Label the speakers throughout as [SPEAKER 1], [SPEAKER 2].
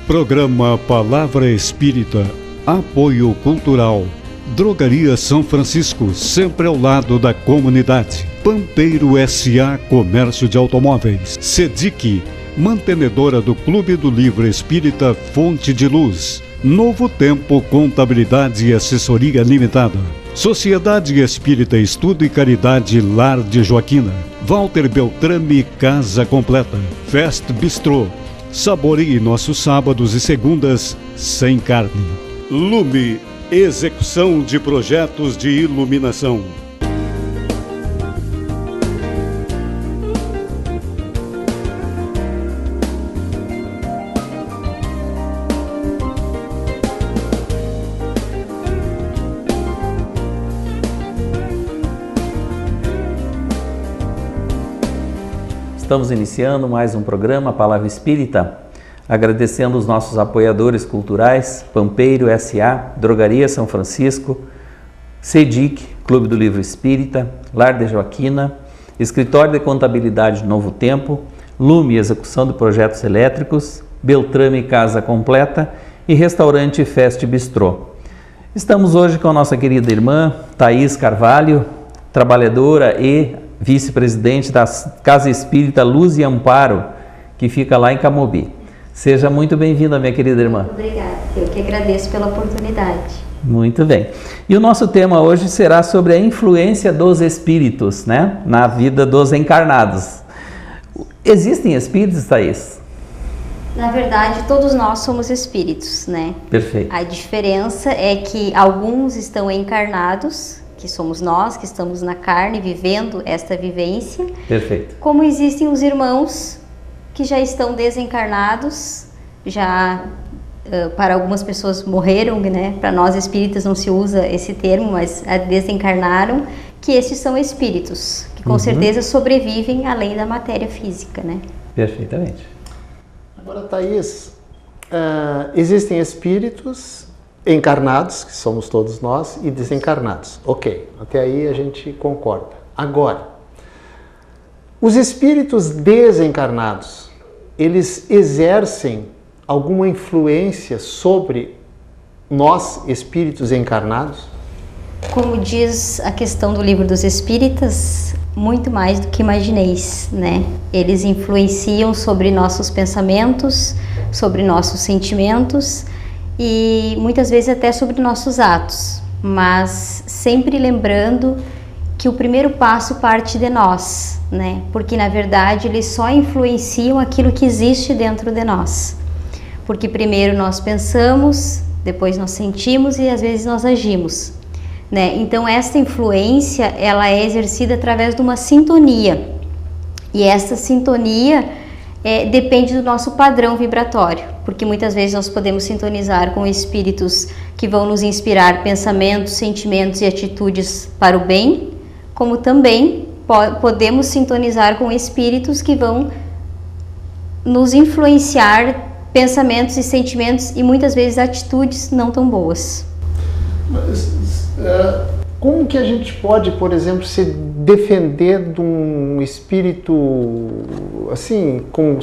[SPEAKER 1] Programa Palavra Espírita, apoio cultural. Drogaria São Francisco, sempre ao lado da comunidade. Pampeiro S.A. Comércio de Automóveis. SEDIC, mantenedora do Clube do Livro Espírita Fonte de Luz. Novo Tempo Contabilidade e Assessoria Limitada. Sociedade Espírita Estudo e Caridade Lar de Joaquina. Walter Beltrame Casa Completa. Fest Bistrô. Saboreie nossos sábados e segundas sem carne. Lume, execução de projetos de iluminação.
[SPEAKER 2] Estamos iniciando mais um programa Palavra Espírita, agradecendo os nossos apoiadores culturais, Pampeiro S.A., Drogaria São Francisco, SEDIC, Clube do Livro Espírita, Lar de Joaquina, Escritório de Contabilidade Novo Tempo, Lume, execução de projetos elétricos, Beltrame Casa Completa e Restaurante Fest Bistrô. Estamos hoje com a nossa querida irmã Thaís Carvalho, trabalhadora e vice-presidente da Casa Espírita Luz e Amparo, que fica lá em Camobi. Seja muito bem-vinda, minha querida irmã.
[SPEAKER 3] Obrigada, eu que agradeço pela oportunidade.
[SPEAKER 2] Muito bem. E o nosso tema hoje será sobre a influência dos espíritos, né, na vida dos encarnados. Existem espíritos, Thaís?
[SPEAKER 3] Na verdade, todos nós somos espíritos, né?
[SPEAKER 2] Perfeito.
[SPEAKER 3] A diferença é que alguns estão encarnados, que somos nós, que estamos na carne, vivendo esta vivência.
[SPEAKER 2] Perfeito.
[SPEAKER 3] Como existem os irmãos que já estão desencarnados, já para algumas pessoas morreram, né? Para nós espíritas não se usa esse termo, mas desencarnaram, que estes são espíritos, que com certeza sobrevivem além da matéria física, né?
[SPEAKER 2] Perfeitamente.
[SPEAKER 4] Agora, Thaís, existem espíritos encarnados, que somos todos nós, e desencarnados. Ok, até aí a gente concorda. Agora, os espíritos desencarnados, eles exercem alguma influência sobre nós, espíritos encarnados?
[SPEAKER 3] Como diz a questão do Livro dos Espíritas, muito mais do que imagineis, né? Eles influenciam sobre nossos pensamentos, sobre nossos sentimentos e muitas vezes até sobre nossos atos, mas sempre lembrando que o primeiro passo parte de nós, né? Porque na verdade eles só influenciam aquilo que existe dentro de nós. Porque primeiro nós pensamos, depois nós sentimos e às vezes nós agimos, né? Então essa influência, ela é exercida através de uma sintonia. E essa sintonia depende do nosso padrão vibratório, porque muitas vezes nós podemos sintonizar com espíritos que vão nos inspirar pensamentos, sentimentos e atitudes para o bem, como também podemos sintonizar com espíritos que vão nos influenciar pensamentos e sentimentos e muitas vezes atitudes não tão boas.
[SPEAKER 4] Mas, como que a gente pode, por exemplo, se defender de um espírito, assim, como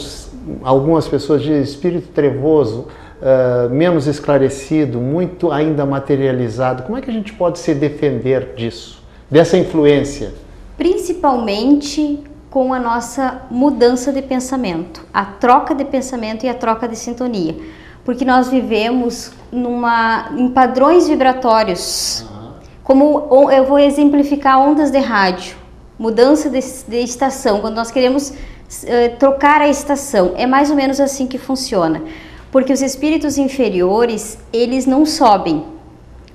[SPEAKER 4] algumas pessoas dizem, espírito trevoso, menos esclarecido, muito ainda materializado? Como é que a gente pode se defender disso, dessa influência? Principalmente
[SPEAKER 3] com a nossa mudança de pensamento, a troca de pensamento e a troca de sintonia, porque nós vivemos em padrões vibratórios. Como eu vou exemplificar ondas de rádio, mudança de estação, quando nós queremos trocar a estação, é mais ou menos assim que funciona, porque os espíritos inferiores, eles não sobem,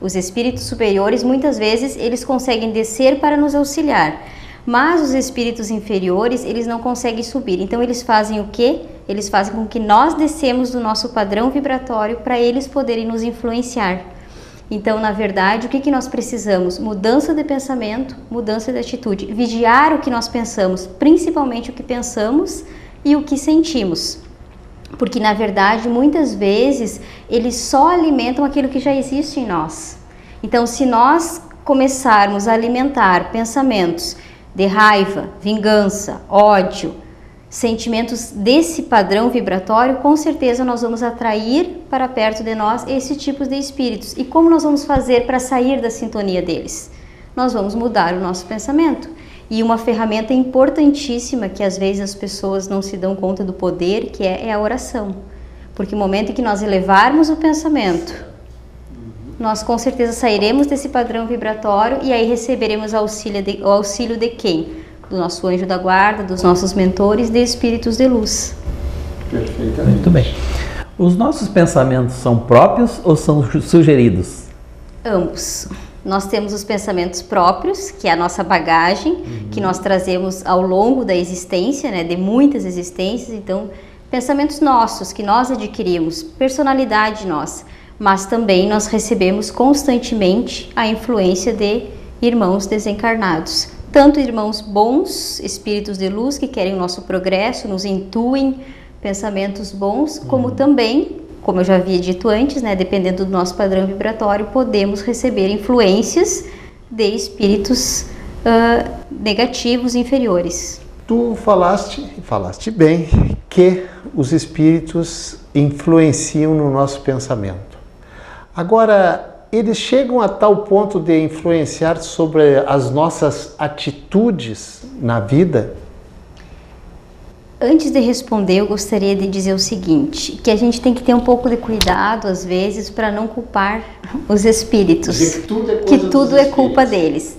[SPEAKER 3] os espíritos superiores muitas vezes eles conseguem descer para nos auxiliar, mas os espíritos inferiores eles não conseguem subir, então eles fazem o quê? Eles fazem com que nós descemos do nosso padrão vibratório para eles poderem nos influenciar. Então, na verdade, o que nós precisamos? Mudança de pensamento, mudança de atitude, vigiar o que nós pensamos, principalmente o que pensamos e o que sentimos. Porque, na verdade, muitas vezes, eles só alimentam aquilo que já existe em nós. Então, se nós começarmos a alimentar pensamentos de raiva, vingança, ódio, sentimentos desse padrão vibratório, com certeza nós vamos atrair para perto de nós esse tipo de espíritos. E como nós vamos fazer para sair da sintonia deles? Nós vamos mudar o nosso pensamento. E uma ferramenta importantíssima que às vezes as pessoas não se dão conta do poder, que é a oração. Porque no momento em que nós elevarmos o pensamento, nós com certeza sairemos desse padrão vibratório e aí receberemos o auxílio de quem? Do nosso anjo da guarda, dos nossos mentores, de espíritos de luz.
[SPEAKER 4] Perfeitamente.
[SPEAKER 2] Muito bem. Os nossos pensamentos são próprios ou são sugeridos?
[SPEAKER 3] Ambos. Nós temos os pensamentos próprios, que é a nossa bagagem, que nós trazemos ao longo da existência, né, de muitas existências. Então, pensamentos nossos, que nós adquirimos, personalidade nossa. Mas também nós recebemos constantemente a influência de irmãos desencarnados. Tanto irmãos bons, espíritos de luz que querem o nosso progresso, nos intuem pensamentos bons, como também, como eu já havia dito antes, né, dependendo do nosso padrão vibratório, podemos receber influências de espíritos negativos, inferiores.
[SPEAKER 4] Tu falaste bem, que os espíritos influenciam no nosso pensamento. Agora, eles chegam a tal ponto de influenciar sobre as nossas atitudes na vida?
[SPEAKER 3] Antes de responder, eu gostaria de dizer o seguinte, que a gente tem que ter um pouco de cuidado, às vezes, para não culpar os espíritos, que tudo é culpa deles.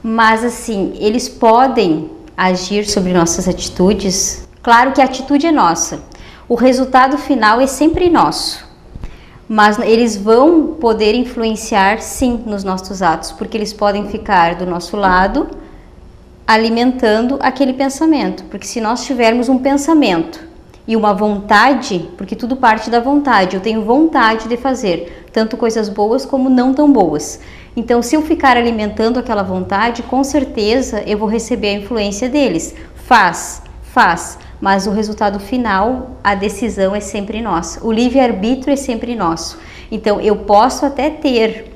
[SPEAKER 3] Mas, assim, eles podem agir sobre nossas atitudes. Claro que a atitude é nossa, o resultado final é sempre nosso. Mas eles vão poder influenciar, sim, nos nossos atos, porque eles podem ficar do nosso lado, alimentando aquele pensamento. Porque se nós tivermos um pensamento e uma vontade, porque tudo parte da vontade, eu tenho vontade de fazer, tanto coisas boas como não tão boas. Então, se eu ficar alimentando aquela vontade, com certeza eu vou receber a influência deles. Faz, mas o resultado final, a decisão é sempre nossa. O livre-arbítrio é sempre nosso. Então, eu posso até ter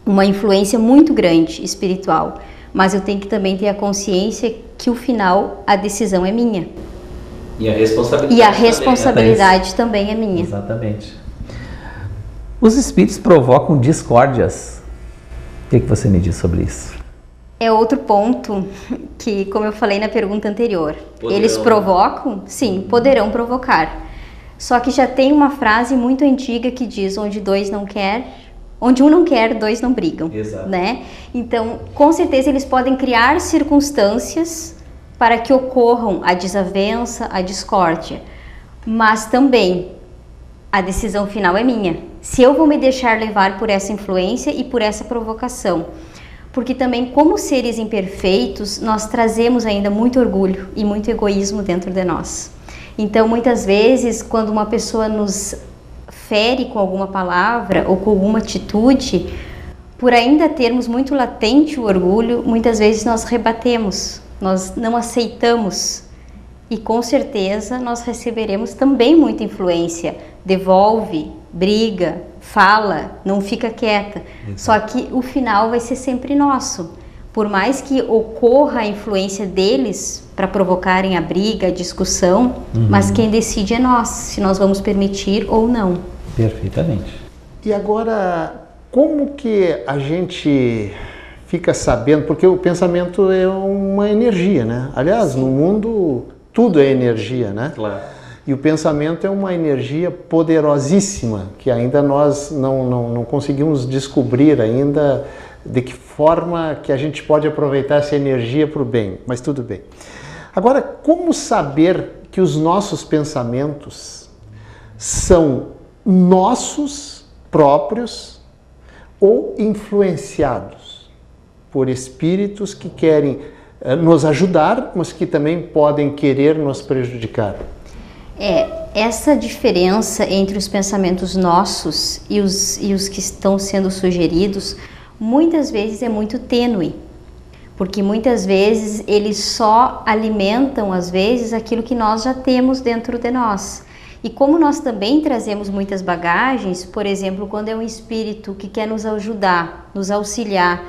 [SPEAKER 3] uma influência muito grande espiritual, mas eu tenho que também ter a consciência que o final, a decisão é minha.
[SPEAKER 2] E a responsabilidade
[SPEAKER 3] também é minha.
[SPEAKER 2] Exatamente. Os espíritos provocam discórdias. O que você me diz sobre isso?
[SPEAKER 3] É outro ponto que, como eu falei na pergunta anterior, eles provocam? Sim, poderão provocar. Só que já tem uma frase muito antiga que diz, onde um não quer, dois não brigam.
[SPEAKER 2] Exato.
[SPEAKER 3] Né? Então, com certeza eles podem criar circunstâncias para que ocorram a desavença, a discórdia. Mas também a decisão final é minha. Se eu vou me deixar levar por essa influência e por essa provocação. Porque também, como seres imperfeitos, nós trazemos ainda muito orgulho e muito egoísmo dentro de nós. Então, muitas vezes, quando uma pessoa nos fere com alguma palavra ou com alguma atitude, por ainda termos muito latente o orgulho, muitas vezes nós rebatemos, nós não aceitamos. E com certeza nós receberemos também muita influência. Devolve, briga, fala, não fica quieta. Só que o final vai ser sempre nosso. Por mais que ocorra a influência deles para provocarem a briga, a discussão, mas quem decide é nós, se nós vamos permitir ou não.
[SPEAKER 2] Perfeitamente.
[SPEAKER 4] E agora, como que a gente fica sabendo, porque o pensamento é uma energia, né? Aliás, no mundo tudo é energia, né?
[SPEAKER 2] Claro.
[SPEAKER 4] E o pensamento é uma energia poderosíssima, que ainda nós não conseguimos descobrir ainda de que forma que a gente pode aproveitar essa energia para o bem, mas tudo bem. Agora, como saber que os nossos pensamentos são nossos próprios ou influenciados por espíritos que querem nos ajudar, mas que também podem querer nos prejudicar?
[SPEAKER 3] Essa diferença entre os pensamentos nossos e os que estão sendo sugeridos, muitas vezes é muito tênue, porque muitas vezes eles só alimentam, às vezes, aquilo que nós já temos dentro de nós. E como nós também trazemos muitas bagagens, por exemplo, quando é um espírito que quer nos ajudar, nos auxiliar,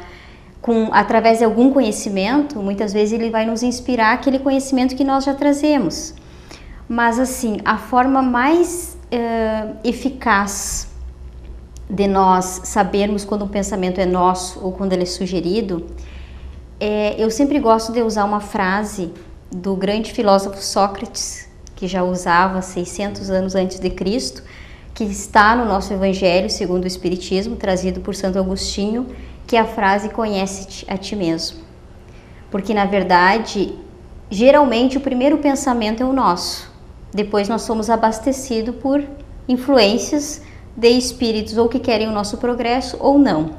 [SPEAKER 3] através de algum conhecimento, muitas vezes ele vai nos inspirar aquele conhecimento que nós já trazemos. Mas assim, a forma mais eficaz de nós sabermos quando um pensamento é nosso ou quando ele é sugerido, eu sempre gosto de usar uma frase do grande filósofo Sócrates, que já usava 600 anos antes de Cristo, que está no nosso Evangelho segundo o Espiritismo, trazido por Santo Agostinho, que é a frase "conhece-te a ti mesmo". Porque na verdade, geralmente o primeiro pensamento é o nosso, depois nós somos abastecidos por influências de espíritos ou que querem o nosso progresso ou não.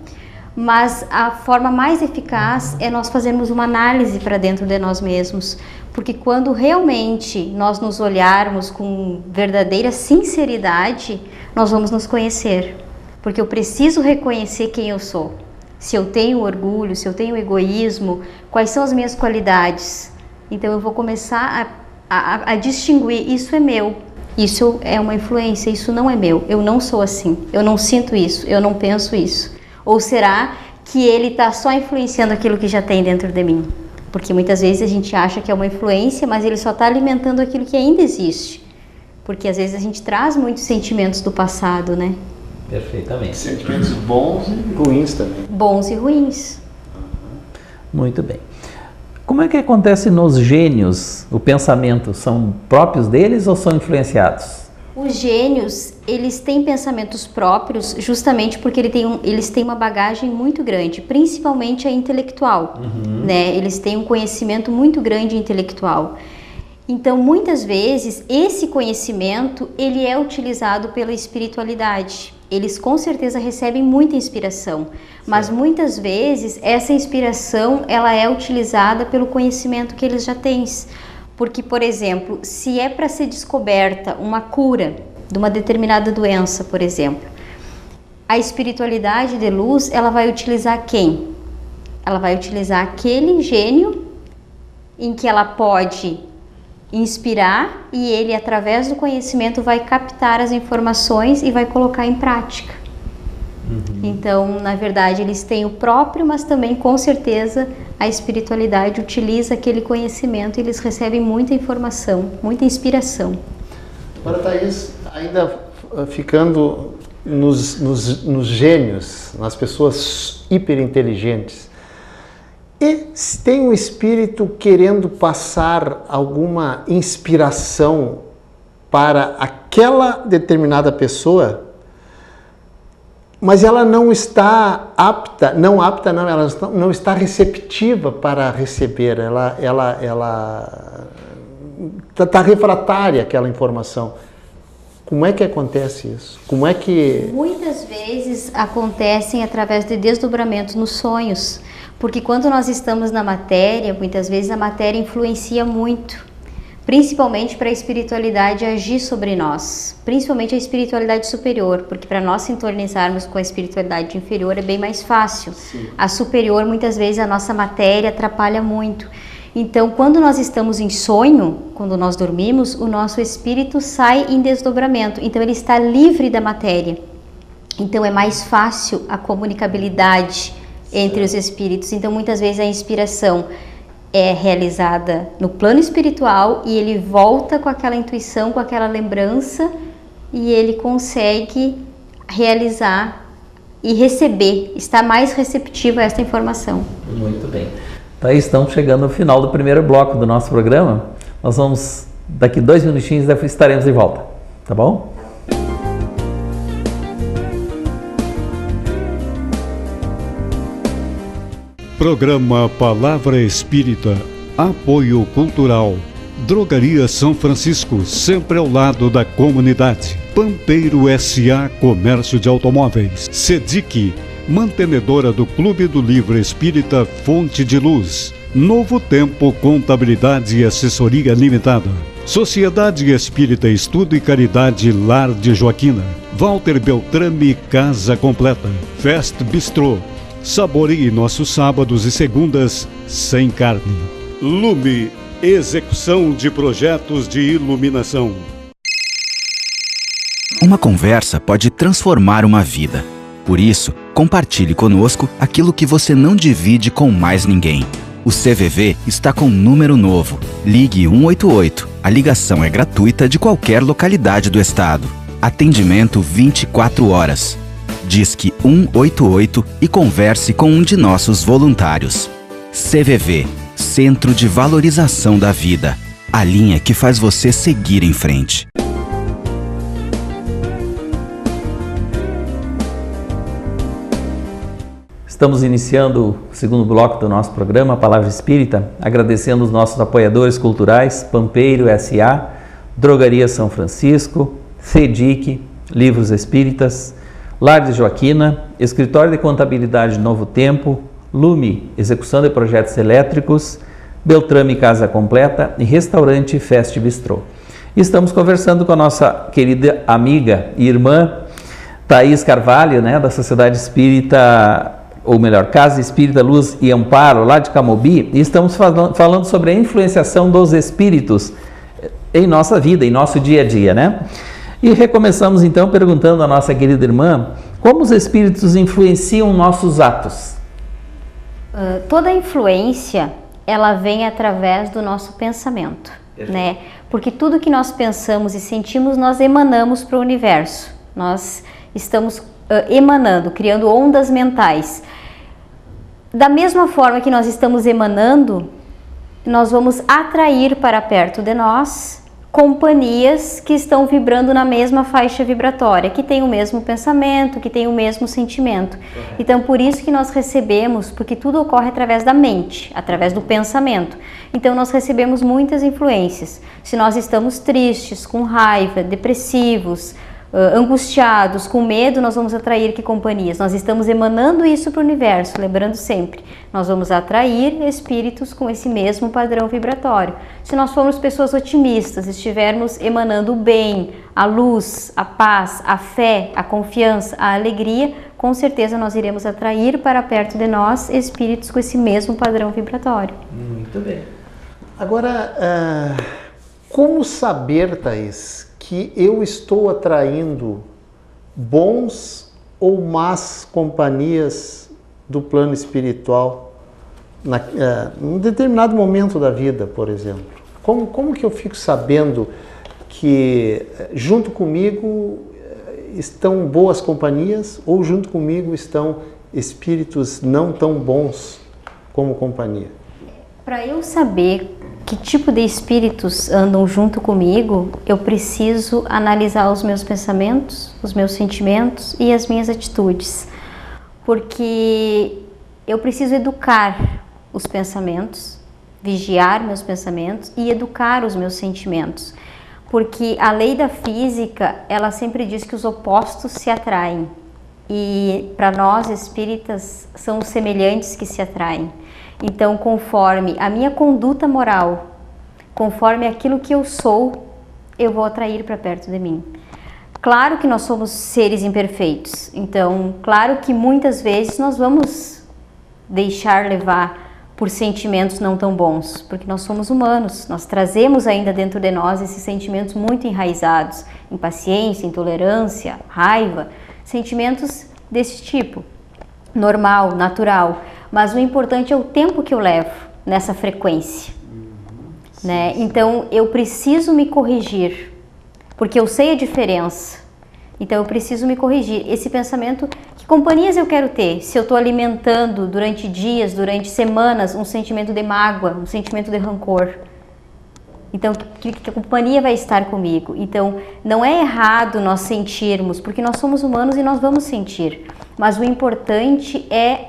[SPEAKER 3] Mas a forma mais eficaz é nós fazermos uma análise para dentro de nós mesmos, porque quando realmente nós nos olharmos com verdadeira sinceridade, nós vamos nos conhecer, porque eu preciso reconhecer quem eu sou. Se eu tenho orgulho, se eu tenho egoísmo, quais são as minhas qualidades. Então eu vou começar a distinguir: isso é meu, isso é uma influência, isso não é meu, eu não sou assim, eu não sinto isso, eu não penso isso. Ou será que ele está só influenciando aquilo que já tem dentro de mim? Porque muitas vezes a gente acha que é uma influência, mas ele só está alimentando aquilo que ainda existe. Porque às vezes a gente traz muitos sentimentos do passado, né?
[SPEAKER 2] Perfeitamente.
[SPEAKER 4] Sentimentos bons e ruins também.
[SPEAKER 3] Bons e ruins.
[SPEAKER 2] Muito bem. Como é que acontece nos gênios? O pensamento são próprios deles ou são influenciados?
[SPEAKER 3] Os gênios, eles têm pensamentos próprios justamente porque eles têm uma bagagem muito grande, principalmente a intelectual, né? Eles têm um conhecimento muito grande intelectual. Então, muitas vezes, esse conhecimento, ele é utilizado pela espiritualidade. Eles com certeza recebem muita inspiração, mas muitas vezes essa inspiração, ela é utilizada pelo conhecimento que eles já têm. Porque, por exemplo, se é para ser descoberta uma cura de uma determinada doença, por exemplo, a espiritualidade de luz, ela vai utilizar quem? Ela vai utilizar aquele gênio em que ela pode inspirar e ele, através do conhecimento, vai captar as informações e vai colocar em prática. Então, na verdade, eles têm o próprio, mas também, com certeza, a espiritualidade utiliza aquele conhecimento e eles recebem muita informação, muita inspiração.
[SPEAKER 4] Agora, Thaís, ainda ficando nos gênios, nas pessoas hiperinteligentes, e se tem um espírito querendo passar alguma inspiração para aquela determinada pessoa, mas ela não está ela não está receptiva para receber, ela está refratária àquela informação. Como é que acontece isso? Como é que...
[SPEAKER 3] Muitas vezes acontecem através de desdobramentos nos sonhos, porque quando nós estamos na matéria, muitas vezes a matéria influencia muito, principalmente para a espiritualidade agir sobre nós, principalmente a espiritualidade superior, porque para nós sintonizarmos com a espiritualidade inferior é bem mais fácil.
[SPEAKER 4] Sim.
[SPEAKER 3] A superior, muitas vezes, a nossa matéria atrapalha muito. Então, quando nós estamos em sonho, quando nós dormimos, o nosso espírito sai em desdobramento, então ele está livre da matéria. Então é mais fácil a comunicabilidade entre os espíritos. Então, muitas vezes a inspiração é realizada no plano espiritual e ele volta com aquela intuição, com aquela lembrança e ele consegue realizar e receber, está mais receptivo a esta informação.
[SPEAKER 2] Muito bem. Então, estamos chegando ao final do primeiro bloco do nosso programa. Nós vamos, daqui 2 minutinhos, estaremos de volta, tá bom?
[SPEAKER 1] Programa Palavra Espírita, apoio cultural. Drogaria São Francisco, sempre ao lado da comunidade. Pampeiro S.A. Comércio de Automóveis. Sedic, mantenedora do Clube do Livro Espírita Fonte de Luz. Novo Tempo Contabilidade e Assessoria Limitada. Sociedade Espírita Estudo e Caridade Lar de Joaquina. Walter Beltrame Casa Completa. Fest Bistrô. Saboreie nossos sábados e segundas sem carne. Lume, execução de projetos de iluminação.
[SPEAKER 5] Uma conversa pode transformar uma vida. Por isso, compartilhe conosco aquilo que você não divide com mais ninguém. O CVV está com um número novo. Ligue 188. A ligação é gratuita de qualquer localidade do estado. Atendimento 24 horas. Disque 188 e converse com um de nossos voluntários. CVV, Centro de Valorização da Vida. A linha que faz você seguir em frente.
[SPEAKER 2] Estamos iniciando o segundo bloco do nosso programa, Palavra Espírita, agradecendo os nossos apoiadores culturais, Pampeiro S.A., Drogaria São Francisco, FEDIC, Livros Espíritas, Lar de Joaquina, Escritório de Contabilidade Novo Tempo, Lume, Execução de Projetos Elétricos, Beltrame Casa Completa e Restaurante Fest Bistrô. Estamos conversando com a nossa querida amiga e irmã Thaís Carvalho, da Sociedade Espírita, ou melhor, Casa Espírita Luz e Amparo, lá de Camobi, e estamos falando sobre a influenciação dos espíritos em nossa vida, em nosso dia a dia, E recomeçamos então perguntando à nossa querida irmã, como os espíritos influenciam nossos atos?
[SPEAKER 3] Toda influência, ela vem através do nosso pensamento, Porque tudo que nós pensamos e sentimos, nós emanamos para o universo. Nós estamos emanando, criando ondas mentais. Da mesma forma que nós estamos emanando, nós vamos atrair para perto de nós companhias que estão vibrando na mesma faixa vibratória, que têm o mesmo pensamento, que têm o mesmo sentimento. Então, por isso que nós recebemos, porque tudo ocorre através da mente, através do pensamento. Então, nós recebemos muitas influências. Se nós estamos tristes, com raiva, depressivos, angustiados, com medo, nós vamos atrair que companhias? Nós estamos emanando isso para o universo, lembrando sempre, nós vamos atrair espíritos com esse mesmo padrão vibratório. Se nós formos pessoas otimistas, estivermos emanando o bem, a luz, a paz, a fé, a confiança, a alegria, com certeza nós iremos atrair para perto de nós espíritos com esse mesmo padrão vibratório.
[SPEAKER 2] Muito bem.
[SPEAKER 4] Agora, como saber, Thaís, que eu estou atraindo bons ou más companhias do plano espiritual num determinado momento da vida, por exemplo? Como que eu fico sabendo que junto comigo estão boas companhias ou junto comigo estão espíritos não tão bons como companhia?
[SPEAKER 3] Para eu saber que tipo de espíritos andam junto comigo, eu preciso analisar os meus pensamentos, os meus sentimentos e as minhas atitudes. Porque eu preciso educar os pensamentos, vigiar meus pensamentos e educar os meus sentimentos. Porque a lei da física, ela sempre diz que os opostos se atraem. E para nós espíritas, são os semelhantes que se atraem. Então, conforme a minha conduta moral, conforme aquilo que eu sou, eu vou atrair para perto de mim. Claro que nós somos seres imperfeitos, então, claro que muitas vezes nós vamos deixar levar por sentimentos não tão bons, porque nós somos humanos, nós trazemos ainda dentro de nós esses sentimentos muito enraizados, impaciência, intolerância, raiva, sentimentos desse tipo, normal, natural. Mas o importante é o tempo que eu levo nessa frequência, Então, eu preciso me corrigir, porque eu sei a diferença. Então, eu preciso me corrigir. Esse pensamento, que companhias eu quero ter? Se eu estou alimentando durante dias, durante semanas, um sentimento de mágoa, um sentimento de rancor. Então, que companhia vai estar comigo? Então, não é errado nós sentirmos, porque nós somos humanos e nós vamos sentir. Mas o importante é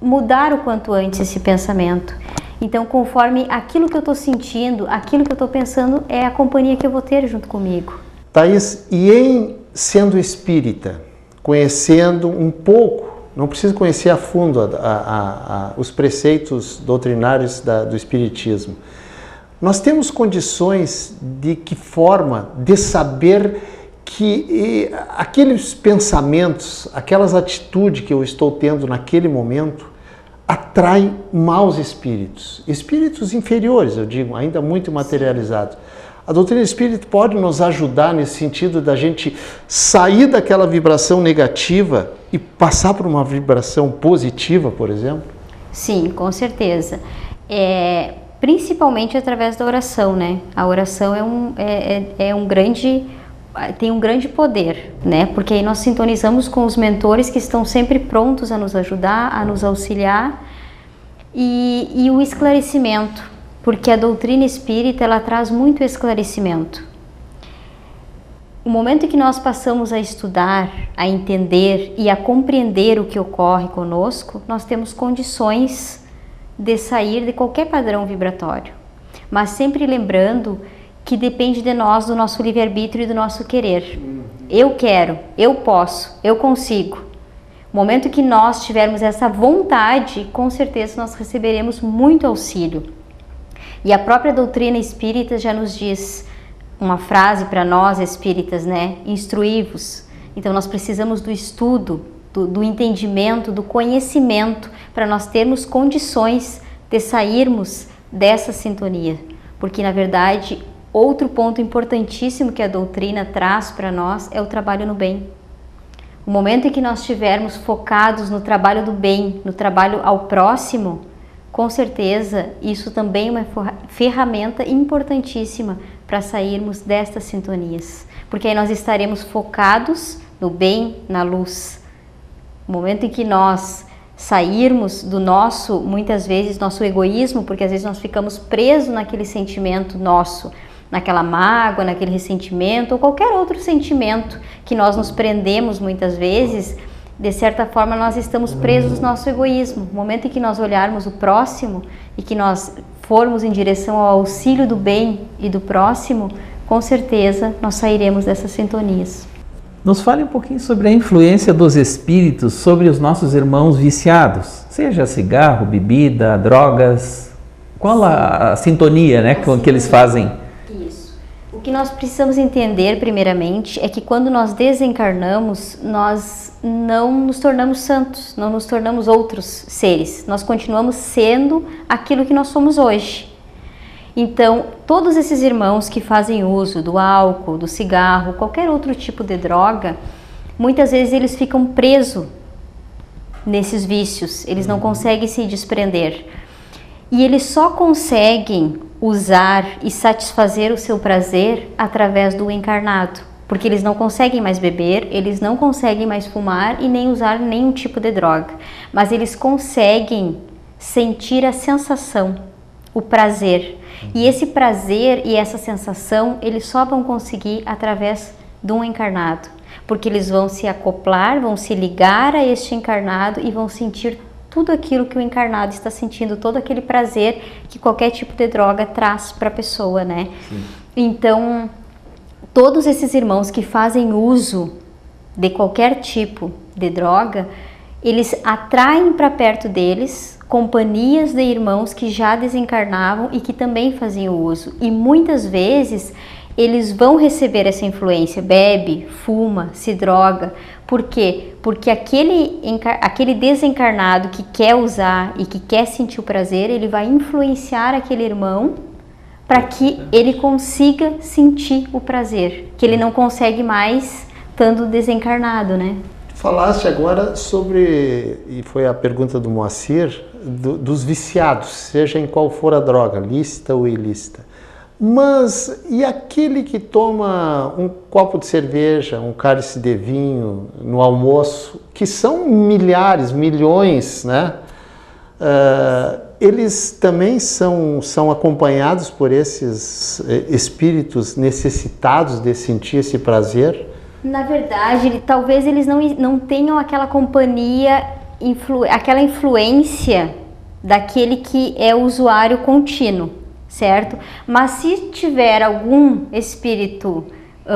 [SPEAKER 3] mudar o quanto antes esse pensamento. Então, conforme aquilo que eu estou sentindo, aquilo que eu estou pensando, é a companhia que eu vou ter junto comigo.
[SPEAKER 4] Thaís, e em sendo espírita, conhecendo um pouco, não preciso conhecer a fundo os preceitos doutrinários do espiritismo, nós temos condições de que forma de saber que aqueles pensamentos, aquelas atitudes que eu estou tendo naquele momento atraem maus espíritos, espíritos inferiores, eu digo, ainda muito materializados. A doutrina espírita pode nos ajudar nesse sentido da gente sair daquela vibração negativa e passar por uma vibração positiva, por exemplo?
[SPEAKER 3] Sim, com certeza. Principalmente através da oração, né? A oração tem um grande poder, né? Porque aí nós sintonizamos com os mentores que estão sempre prontos a nos ajudar, a nos auxiliar, e o esclarecimento, porque a doutrina espírita, ela traz muito esclarecimento. O momento que nós passamos a estudar, a entender e a compreender o que ocorre conosco, nós temos condições de sair de qualquer padrão vibratório, mas sempre lembrando que depende de nós, do nosso livre-arbítrio e do nosso querer. Eu quero, eu posso, eu consigo. No momento que nós tivermos essa vontade, com certeza nós receberemos muito auxílio. E a própria doutrina espírita já nos diz uma frase para nós espíritas, né? Instruí-vos. Então nós precisamos do estudo, do entendimento, do conhecimento, para nós termos condições de sairmos dessa sintonia. Porque na verdade, outro ponto importantíssimo que a doutrina traz para nós é o trabalho no bem. O momento em que nós estivermos focados no trabalho do bem, no trabalho ao próximo, com certeza isso também é uma ferramenta importantíssima para sairmos destas sintonias. Porque aí nós estaremos focados no bem, na luz. O momento em que nós sairmos do nosso, muitas vezes, nosso egoísmo, porque às vezes nós ficamos presos naquele sentimento nosso, naquela mágoa, naquele ressentimento ou qualquer outro sentimento que nós nos prendemos muitas vezes, de certa forma nós estamos presos no nosso egoísmo. No momento em que nós olharmos o próximo e que nós formos em direção ao auxílio do bem e do próximo, com certeza nós sairemos dessas sintonias.
[SPEAKER 2] Nos fale um pouquinho sobre a influência dos espíritos sobre os nossos irmãos viciados, seja cigarro, bebida, drogas. Qual a sintonia, né, que eles fazem?
[SPEAKER 3] Isso. O que nós precisamos entender, primeiramente, é que quando nós desencarnamos, nós não nos tornamos santos, não nos tornamos outros seres. Nós continuamos sendo aquilo que nós somos hoje. Então, todos esses irmãos que fazem uso do álcool, do cigarro, qualquer outro tipo de droga, muitas vezes eles ficam presos nesses vícios, eles não conseguem se desprender. E eles só conseguem usar e satisfazer o seu prazer através do encarnado, porque eles não conseguem mais beber, eles não conseguem mais fumar e nem usar nenhum tipo de droga, mas eles conseguem sentir a sensação, o prazer. E esse prazer e essa sensação, eles só vão conseguir através de um encarnado, porque eles vão se acoplar, vão se ligar a este encarnado e vão sentir tudo aquilo que o encarnado está sentindo, todo aquele prazer que qualquer tipo de droga traz para a pessoa, né? Sim. Então, todos esses irmãos que fazem uso de qualquer tipo de droga, eles atraem para perto deles companhias de irmãos que já desencarnavam e que também faziam uso. E muitas vezes eles vão receber essa influência, bebe, fuma, se droga. Por quê? Porque aquele desencarnado que quer usar e que quer sentir o prazer, ele vai influenciar aquele irmão para que ele consiga sentir o prazer, que ele não consegue mais estando desencarnado, né?
[SPEAKER 4] Falaste agora sobre, e foi a pergunta do Moacir, dos viciados, seja em qual for a droga, lícita ou ilícita. Mas e aquele que toma um copo de cerveja, um cálice de vinho no almoço, que são milhares, milhões, né? Eles também são acompanhados por esses espíritos necessitados de sentir esse prazer?
[SPEAKER 3] Na verdade, talvez eles não tenham aquela companhia, aquela influência daquele que é usuário contínuo, certo? Mas se tiver algum espírito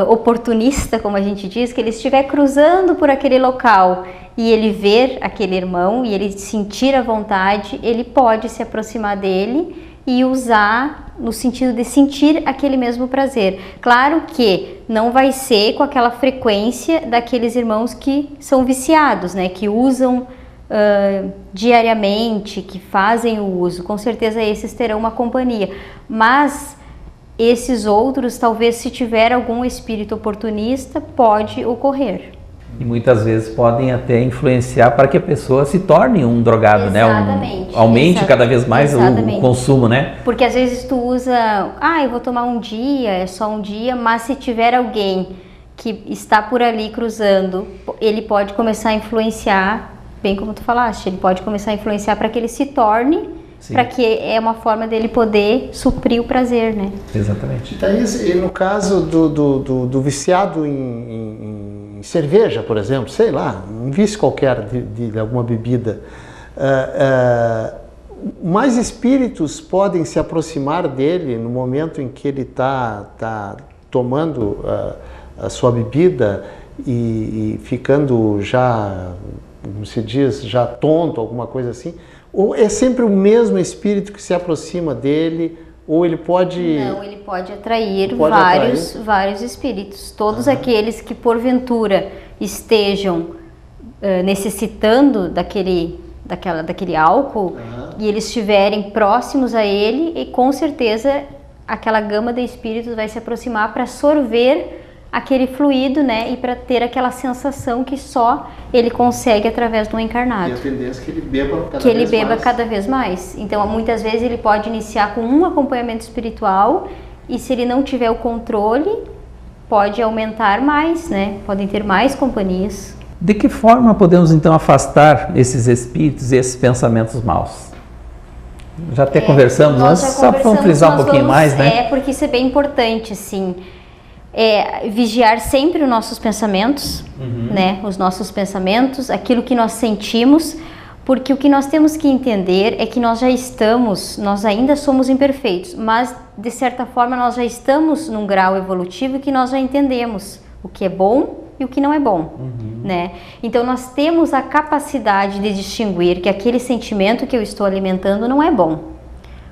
[SPEAKER 3] oportunista, como a gente diz, que ele estiver cruzando por aquele local e ele ver aquele irmão e ele sentir a vontade, ele pode se aproximar dele e usar no sentido de sentir aquele mesmo prazer. Claro que não vai ser com aquela frequência daqueles irmãos que são viciados, né? Que usam diariamente, que fazem o uso. Com certeza esses terão uma companhia. Mas esses outros, talvez se tiver algum espírito oportunista, pode ocorrer.
[SPEAKER 2] E muitas vezes podem até influenciar para que a pessoa se torne um drogado,
[SPEAKER 3] Exatamente.
[SPEAKER 2] né? Aumente cada vez mais o consumo, né?
[SPEAKER 3] Porque às vezes tu usa, eu vou tomar um dia, é só um dia, mas se tiver alguém que está por ali cruzando, ele pode começar a influenciar, bem como tu falaste, ele pode começar a influenciar para que ele se torne, para que é uma forma dele poder suprir o prazer, né?
[SPEAKER 2] Exatamente.
[SPEAKER 4] Thaís, e no caso do viciado em cerveja, por exemplo, sei lá, um vício qualquer de alguma bebida, mais espíritos podem se aproximar dele no momento em que ele está tomando a sua bebida e ficando já, como se diz, já tonto, alguma coisa assim? Ou é sempre o mesmo espírito que se aproxima dele? Ou ele pode...
[SPEAKER 3] Não, ele pode atrair vários espíritos. Todos aqueles que porventura estejam necessitando daquele álcool e eles estiverem próximos a ele, e com certeza aquela gama de espíritos vai se aproximar para sorver aquele fluido, né? E para ter aquela sensação que só ele consegue através do encarnado.
[SPEAKER 4] E a tendência é que ele beba
[SPEAKER 3] cada vez mais. Então, muitas vezes ele pode iniciar com um acompanhamento espiritual e se ele não tiver o controle, pode aumentar mais, né? Podem ter mais companhias.
[SPEAKER 2] De que forma podemos então afastar esses espíritos e esses pensamentos maus? Já até conversamos, mas só vamos frisar um pouquinho mais, né?
[SPEAKER 3] Porque isso é bem importante, assim. Vigiar sempre os nossos pensamentos, né? Os nossos pensamentos, aquilo que nós sentimos, porque o que nós temos que entender é que nós ainda somos imperfeitos, mas de certa forma nós já estamos num grau evolutivo que nós já entendemos o que é bom e o que não é bom, né? Então nós temos a capacidade de distinguir que aquele sentimento que eu estou alimentando não é bom.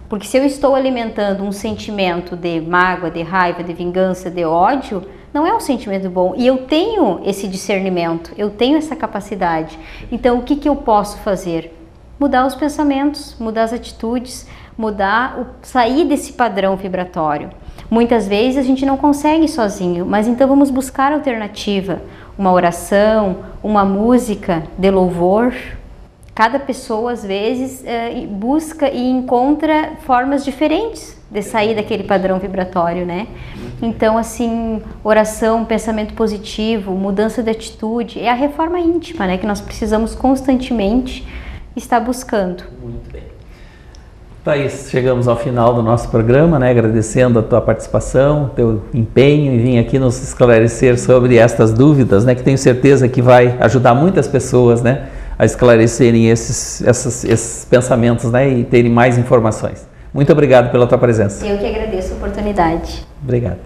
[SPEAKER 3] Porque se eu estou alimentando um sentimento de mágoa, de raiva, de vingança, de ódio, não é um sentimento bom. E eu tenho esse discernimento, eu tenho essa capacidade. Então, o que eu posso fazer? Mudar os pensamentos, mudar as atitudes, sair desse padrão vibratório. Muitas vezes a gente não consegue sozinho, mas então vamos buscar alternativa. Uma oração, uma música de louvor. Cada pessoa, às vezes, busca e encontra formas diferentes de sair daquele padrão vibratório, né? Então, assim, oração, pensamento positivo, mudança de atitude, é a reforma íntima, né? Que nós precisamos constantemente estar buscando.
[SPEAKER 2] Muito bem. Thaís, chegamos ao final do nosso programa, né? Agradecendo a tua participação, teu empenho em vir aqui nos esclarecer sobre estas dúvidas, né? Que tenho certeza que vai ajudar muitas pessoas, né? A esclarecerem esses pensamentos, né, e terem mais informações. Muito obrigado pela tua presença.
[SPEAKER 3] Eu que agradeço a oportunidade.
[SPEAKER 2] Obrigado.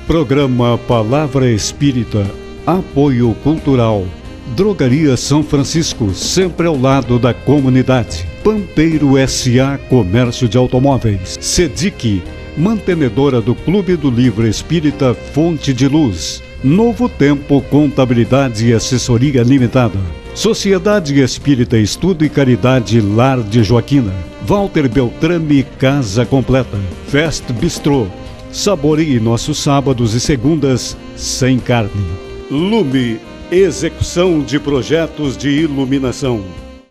[SPEAKER 1] Programa Palavra Espírita, apoio cultural. Drogaria São Francisco, sempre ao lado da comunidade. Pampeiro S.A. Comércio de Automóveis. SEDIC, mantenedora do Clube do Livro Espírita Fonte de Luz. Novo Tempo Contabilidade e Assessoria Limitada. Sociedade Espírita Estudo e Caridade Lar de Joaquina. Walter Beltrame Casa Completa. Fest Bistrô. Saboreie nossos sábados e segundas sem carne. Lume, execução de projetos de iluminação.